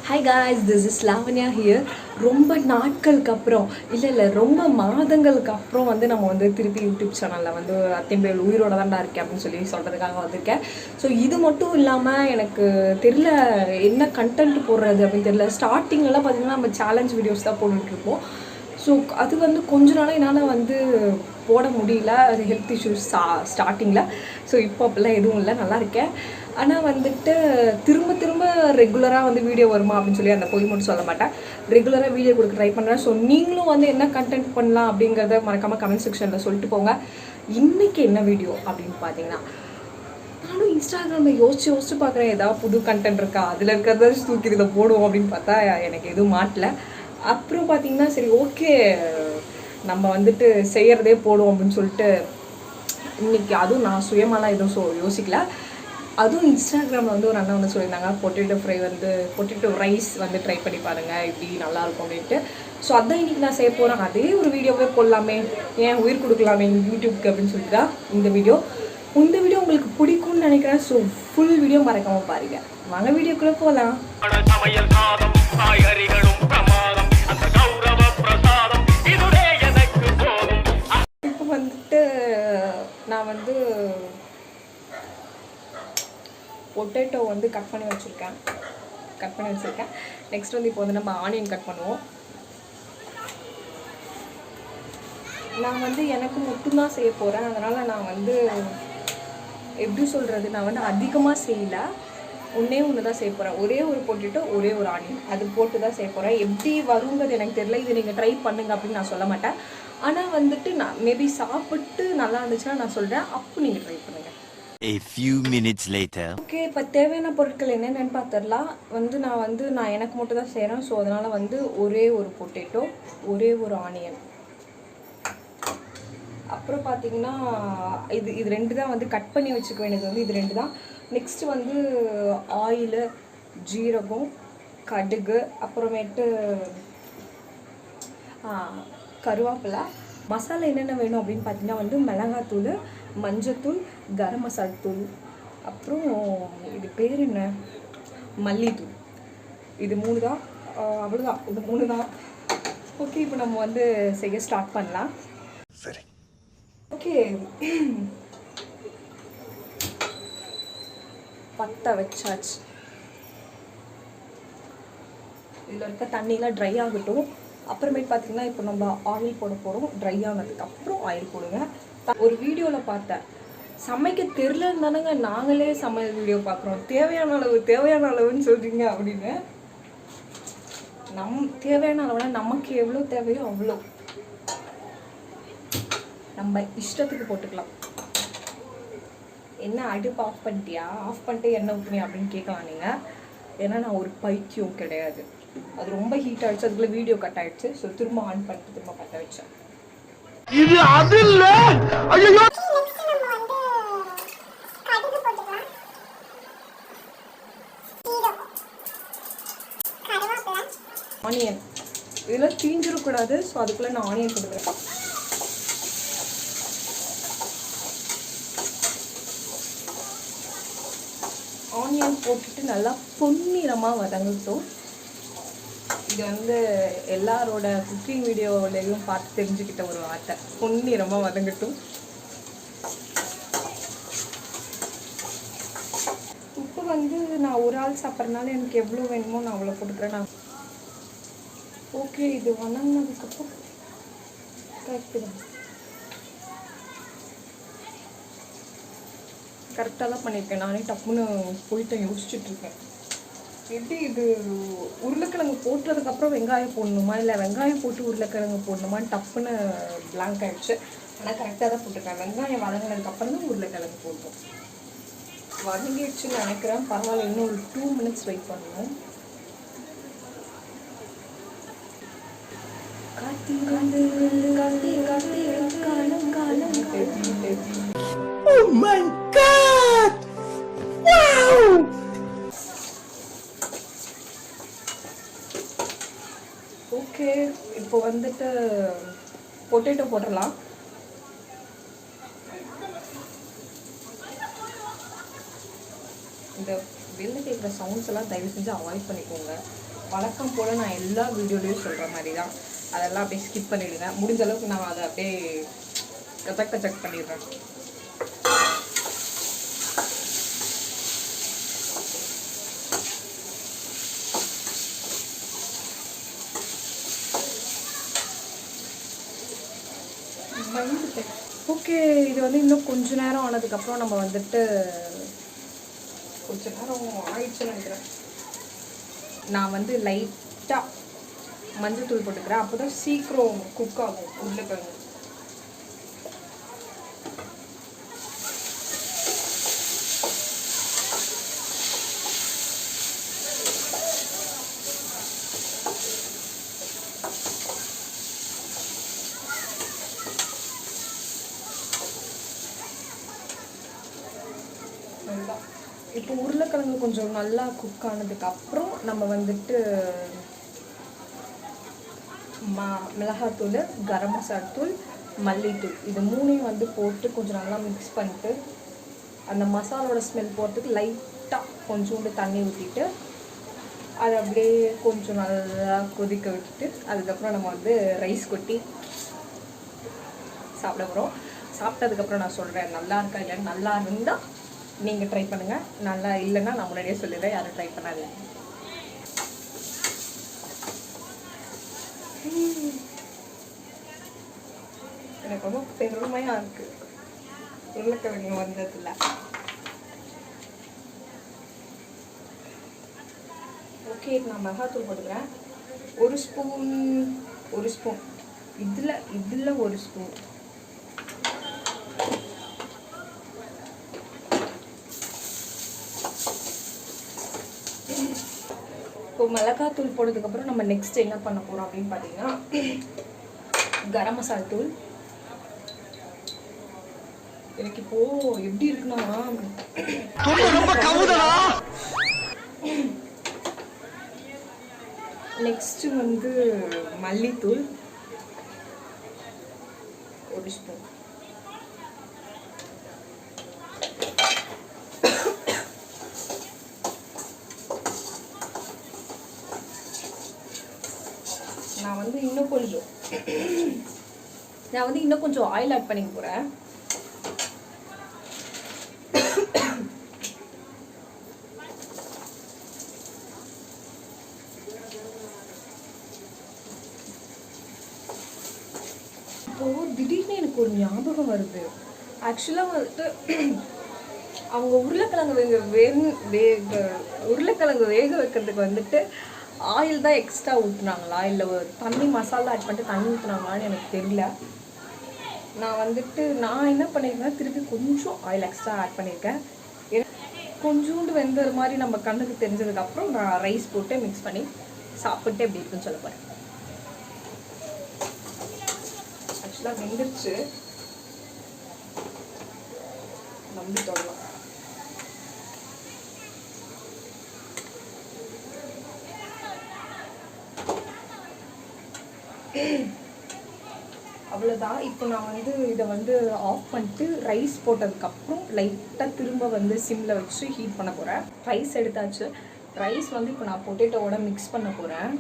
Hi guys, this is Lavanya here. ரொம்ப நாட்களுக்கு அப்புறம் இல்லை ரொம்ப மாதங்களுக்கு அப்புறம் வந்து நம்ம வந்து திருப்பி யூடியூப் சேனலில் வந்து அத்திம்பேல் உயிரோட தான்டா இருக்கேன் அப்படின்னு சொல்லி சொல்கிறதுக்காக வந்திருக்கேன். ஸோ இது மட்டும் இல்லாமல் எனக்கு தெரியல என்ன கண்டென்ட் போடுறது அப்படின்னு தெரியல. ஸ்டார்டிங்லலாம் பார்த்திங்கன்னா நம்ம சேலஞ்ச் வீடியோஸ் தான் போட்டுட்ருப்போம். ஸோ அது வந்து கொஞ்ச நாளாக என்னால் வந்து போட முடியல, அது ஹெல்த் இஷ்யூஸ் ஸ்டார்டிங்கில். ஸோ இப்போ அப்படிலாம் எதுவும் இல்லை, நல்லா இருக்கேன். ஆனால் வந்துட்டு திரும்ப ரெகுலராக வந்து வீடியோ வருமா அப்படின்னு சொல்லி அந்த பொய் மட்டும் சொல்ல மாட்டேன். ரெகுலராக வீடியோ கொடுக்க ட்ரை பண்ணுறேன். ஸோ நீங்களும் வந்து என்ன கண்டென்ட் பண்ணலாம் அப்படிங்கிறத மறக்காமல் கமெண்ட் செக்ஷனில் சொல்லிட்டு போங்க. இன்றைக்கி என்ன வீடியோ அப்படின்னு பார்த்தீங்கன்னா, நானும் இன்ஸ்டாகிராமில் யோசிச்சு பார்க்குறேன் ஏதாவது புது கண்டென்ட் இருக்கா, அதில் இருக்கிறத தூக்கி இதில் போடுவோம் அப்படின்னு பார்த்தா எனக்கு எதுவும் மாட்டல. அப்புறம் பார்த்திங்கன்னா சரி ஓகே நம்ம வந்துட்டு செய்கிறதே போடுவோம் அப்படின்னு சொல்லிட்டு இன்றைக்கி அதுவும் நான் சுயமாலாம் எதுவும் யோசிக்கல. அதுவும் இன்ஸ்டாகிராமில் வந்து ஒரு அண்ணன் வந்து சொல்லியிருந்தாங்க பொட்டேட்டோ ஃப்ரை வந்து பொட்டேட்டோ ரைஸ் வந்து ட்ரை பண்ணி பாருங்கள் இப்படி நல்லாயிருக்கும் அப்படின்ட்டு. ஸோ அதான் இன்றைக்கி நான் செய்ய போகிறேன். அதே ஒரு வீடியோவே போடலாமே, ஏன் உயிர் கொடுக்கலாமே யூடியூப்க்கு அப்படின்னு சொல்லிட்டு தான் இந்த வீடியோ உங்களுக்கு பிடிக்கும்னு நினைக்கிறேன். ஸோ ஃபுல் வீடியோ மறக்காமல் பாருங்கள். வாங்க வீடியோக்குள்ளே போகலாம். இப்போ வந்துட்டு நான் வந்து பொட்டேட்டோ வந்து கட் பண்ணி வச்சுருக்கேன். நெக்ஸ்ட் வந்து இப்போ வந்து நம்ம ஆனியன் கட் பண்ணுவோம். நான் வந்து எனக்கு மட்டும்தான் செய்ய போகிறேன். அதனால் நான் வந்து எப்படி சொல்கிறது, நான் வந்து அதிகமாக செய்யலை, ஒன்று தான் செய்ய போகிறேன். ஒரே ஒரு பொட்டேட்டோ ஒரே ஒரு ஆனியன் அது போட்டு தான் செய்ய போகிறேன். எப்படி வருங்கிறது எனக்கு தெரியல. இது நீங்கள் ட்ரை பண்ணுங்க அப்படின்னு நான் சொல்ல மாட்டேன். ஆனால் வந்துட்டு நான் மேபி சாப்பிட்டு நல்லா இருந்துச்சுன்னா நான் சொல்கிறேன், அப்போ நீங்கள் ட்ரை பண்ணுங்கள். A few minutes later. Okay, இப்போ தேவையான பொருட்கள் என்னென்னு பார்த்துடலாம். நான் எனக்கு மட்டும் தான் செய்கிறேன். ஸோ அதனால் வந்து ஒரே ஒரு பொட்டேட்டோ ஒரே ஒரு ஆனியன், அப்புறம் பார்த்திங்கன்னா இது ரெண்டு தான் வந்து கட் பண்ணி வச்சுக்க வேண்டியது வந்து இது ரெண்டு தான். நெக்ஸ்ட்டு வந்து ஆயிலு, ஜீரகம், கடுகு, அப்புறமேட்டு கருவேப்பிலை. மசாலா என்னென்ன வேணும் அப்படின்னு பார்த்தீங்கன்னா வந்து மிளகாத்தூள், மஞ்சத்தூள், கரம் மசாலா தூள், அப்புறம் இது பேர் என்ன, மல்லித்தூள். இது 3 தான். அவ்வளோதான், இது 3 தான். ஓகே, இப்போ நம்ம வந்து செய்ய ஸ்டார்ட் பண்ணலாம். சரி, ஓகே. பற்ற வச்சாச்சு. இதில் இருக்க தண்ணியெலாம் ட்ரை ஆகட்டும். அப்புறமேட்டு பார்த்திங்கன்னா இப்போ நம்ம ஆயில் போட போகிறோம். ட்ரை ஆனதுக்கு அப்புறம் ஆயில் போடுங்க. ஒரு வீடியோவில் பார்த்தேன், சமைக்க தெரிலன்னு தானேங்க நாங்களே சமையல் வீடியோ பார்க்குறோம், தேவையான அளவுன்னு சொல்கிறீங்க அப்படின்னு. தேவையான அளவுனா நமக்கு எவ்வளோ தேவையோ அவ்வளோ நம்ம இஷ்டத்துக்கு போட்டுக்கலாம். என்ன அடுப்பு ஆஃப் பண்ணிட்டியா, ஆஃப் பண்ணிட்டு எண்ணெய் ஊற்றுனியா அப்படின்னு கேட்கலாம் நீங்கள். ஏன்னா நான் ஒரு பைத்தியம் கிடையாது. அது ரொம்ப ஹீட் ஆகிடுச்சு, அதுக்குள்ளே வீடியோ கட் ஆகிடுச்சு. ஸோ திரும்ப ஆன் பண்ணிட்டு திரும்ப கட்ட வச்சேன். இது அது இல்ல. ஐயோ, ஆனியன் இதெல்லாம் தீஞ்சிடக்கூடாது. ஸோ அதுக்குள்ளே நான் ஆனியன் போட்டுக்கிறேன். ஆனியன் போட்டுட்டு நல்லா பொன்னிறமாக வதங்கட்டும். இது வந்து எல்லாரோட குக்கிங் வீடியோலையும் பார்த்து தெரிஞ்சுக்கிட்ட ஒரு வார்த்தை, பொன்னிறமாக வதங்கட்டும். உப்பு வந்து நான் ஒரு ஆள் சாப்பிட்றதுனால எனக்கு எவ்வளோ வேணுமோ நான் அவ்வளோ போட்டுக்கிறேன். நான் ஓகே, இது வதங்கினதுக்கப்புறம் கரெக்டாக தான் பண்ணியிருக்கேன். நானே டப்புன்னு போயிட்டு யோசிச்சுட்ருக்கேன், எப்படி இது உருளைக்கிழங்கு போட்டதுக்கப்புறம் வெங்காயம் போடணுமா இல்லை வெங்காயம் போட்டு உருளைக்கிழங்கு போடணுமான்னு டப்புன்னு பிளாங்க் ஆகிடுச்சு. ஆனால் கரெக்டாக தான் போட்டிருக்கேன். வெங்காயம் வதங்கினதுக்கப்புறம் தான் உருளைக்கிழங்கு போட்டோம். வதங்கிடுச்சுன்னு நினைக்கிறேன். பரவாயில்ல, இன்னும் ஒரு 2 minutes வெயிட் பண்ணணும். oh my god, wow. Okay, இப்போ வந்துட்டு பொட்டேட்டோ போட்டுடலாம். இந்த வெளில கேட்குற சவுண்ட்ஸ் எல்லாம் தயவு செஞ்சு அவாய்ட் பண்ணிக்கோங்க. வழக்கம் போல் நான் எல்லா வீடியோலையும் சொல்கிற மாதிரி தான். அதெல்லாம் அப்படியே ஸ்கிப் பண்ணிவிடுங்க. முடிஞ்ச அளவுக்கு நான் அதை அப்படியே கச்சக் பண்ணிடுறேன். ஓகே, இது வந்து இன்னும் கொஞ்ச நேரம் ஆனதுக்கப்புறம் நம்ம வந்துட்டு கொஞ்ச நேரம் ஆயிடுச்சுன்னு நினைக்கிறேன். நான் வந்து லைட்டாக மஞ்சள் தூள் போட்டுக்கிறேன். அப்போ தான் சீக்கிரம் குக் ஆகும் உருளைக்கிழங்கு. இப்போ உருளைக்கிழங்கு கொஞ்சம் நல்லா குக் ஆனதுக்கப்புறம் நம்ம வந்துட்டு மிளகாத்தூள், கரம் மசாலா தூள், மல்லித்தூள் இது மூணையும் வந்து போட்டு கொஞ்சம் நல்லா மிக்ஸ் பண்ணிட்டு அந்த மசாலோட ஸ்மெல் போகிறதுக்கு லைட்டாக கொஞ்சோண்டு தண்ணி ஊற்றிட்டு அதை அப்படியே கொஞ்சம் நல்லா கொதிக்க விட்டுட்டு அதுக்கப்புறம் நம்ம வந்து ரைஸ் கொட்டி சாப்பிட போகிறோம். சாப்பிட்டதுக்கப்புறம் நான் சொல்கிறேன் நல்லா இருக்கா இல்லைன்னு. நல்லா இருந்தால் நீங்கள் ட்ரை பண்ணுங்கள், நல்லா இல்லைன்னா நான் முன்னாடியே சொல்லிடுறேன், யாரும் ட்ரை பண்ணாதீங்க. எனக்கு ரொம்ப பெருமையாக இருக்குது உருளைக்கிழங்கு வந்ததில்ல. ஓகே, நான் மிளகாத்தூள் போட்டுக்கிறேன். ஒரு ஸ்பூன் இதில் ஒரு ஸ்பூன். இப்போ மிளகாத்தூள் போட்டதுக்கப்புறம் நம்ம நெக்ஸ்ட் என்ன பண்ண போகிறோம் அப்படின்னு பார்த்தீங்கன்னா கரம் மசாலா தூள். எனக்கு இப்போ எப்படி இருக்குன்னா நெக்ஸ்ட் வந்து மல்லித்தூள் ஒரு ஸ்பூன். நான் வந்து இன்னும் கொஞ்சம் ஆயில் ஆட் பண்ணிக்க போகிறேன். இப்போது திடீர்னு எனக்கு ஒரு ஞாபகம் வருது. ஆக்சுவலாக வந்துட்டு அவங்க உருளைக்கிழங்கு வேக வைக்கிறதுக்கு வந்துட்டு ஆயில் தான் எக்ஸ்ட்ரா ஊற்றுனாங்களா இல்லை தண்ணி மசாலா ஆட் பண்ணிட்டு தண்ணி ஊற்றுனாங்களான்னு எனக்கு தெரியல. நான் என்ன பண்ணியிருக்கேன்னா திருப்பி கொஞ்சம் ஆயில் எக்ஸ்ட்ரா ஆட் பண்ணியிருக்கேன். கொஞ்சோண்டு வெந்தது மாதிரி நம்ம கண்ணுக்கு தெரிஞ்சதுக்கப்புறம் நான் ரைஸ் போட்டு மிக்ஸ் பண்ணி சாப்பிட்டு எப்படி இருக்குன்னு சொல்ல போகிறேன். ஆக்சுவலாக வெந்துருச்சு, நம்பி தொடலாம். அவ்வளோதான். இப்போ நான் வந்து இதை வந்து ஆஃப் பண்ணிட்டு ரைஸ் போட்டதுக்கப்புறம் லைட்டாக திரும்ப வந்து சிம்மில் வச்சு ஹீட் பண்ண போகிறேன். ரைஸ் எடுத்தாச்சு. ரைஸ் வந்து இப்போ நான் பொட்டேட்டோவோட மிக்ஸ் பண்ண போகிறேன்.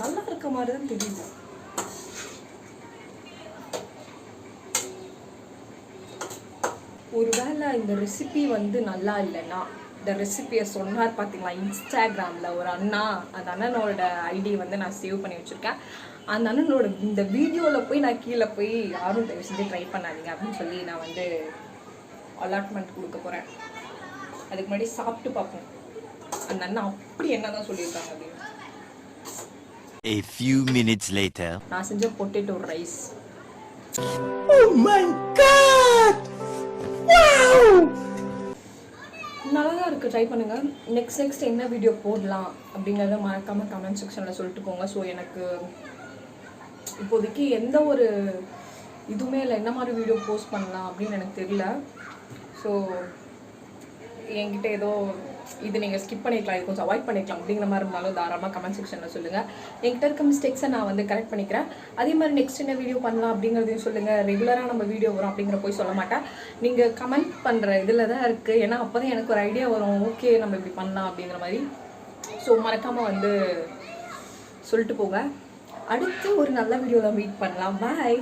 நல்லா இருக்க மாதிரி தான் தெரியுது. ஒருவேளை இந்த ரெசிபி வந்து நல்லா இல்லைன்னா, இந்த ரெசிபியை சொன்னார் பார்த்தீங்களா இன்ஸ்டாகிராமில் ஒரு அண்ணா, அந்த அண்ணனோட ஐடி வந்து நான் சேவ் பண்ணி வச்சுருக்கேன். அந்த அண்ணனோட இந்த வீடியோவில் போய் நான் கீழே போய் யாரும் தயவு செஞ்சு ட்ரை பண்ணாதீங்க அப்படின்னு சொல்லி நான் வந்து அலாட்மெண்ட் கொடுக்க போகிறேன். அதுக்கு முன்னாடி சாப்பிட்டு பார்ப்போம் அந்த அண்ணன் அப்படி என்ன தான் சொல்லியிருக்காங்க அப்படின்னு. A few minutes later. நான் செஞ்ச potato rice. Oh my god! Wow! நல்லா தான் இருக்குது, ட்ரை பண்ணுங்கள். நெக்ஸ்ட் என்ன வீடியோ போடலாம் அப்படிங்கிறத மறக்காமல் கமெண்ட் செக்ஷனில் சொல்லிட்டு போங்க. ஸோ எனக்கு இப்போதைக்கு எந்த ஒரு இதுவுமே இல்லை, என்ன மாதிரி வீடியோ போஸ்ட் பண்ணலாம் அப்படின்னு எனக்கு தெரியல. ஸோ என்கிட்ட ஏதோ இது நீங்கள் ஸ்கிப் பண்ணிக்கலாம், இது கொஞ்சம் அவாய்ட் பண்ணிக்கலாம் அப்படிங்கிற மாதிரி இருந்தாலும் தாராளமாக கமெண்ட் செக்ஷனில் சொல்லுங்கள். என்கிட்ட இருக்க மிஸ்டேக்ஸை நான் வந்து கரெக்ட் பண்ணிக்கிறேன். அதே மாதிரி நெக்ஸ்ட் என்ன வீடியோ பண்ணலாம் அப்படிங்கிறதையும் சொல்லுங்கள். ரெகுலராக நம்ம வீடியோ வரும் அப்படிங்கிற போய் சொல்ல மாட்டேன். நீங்கள் கமெண்ட் பண்ணுற இதில் தான் இருக்குது. ஏன்னா அப்போ தான் எனக்கு ஒரு ஐடியா வரும், ஓகே நம்ம இப்படி பண்ணலாம் அப்படிங்கிற மாதிரி. ஸோ மறக்காமல் வந்து சொல்லிட்டு போங்க. அடுத்து ஒரு நல்ல வீடியோவில் மீட் பண்ணலாம். பாய்.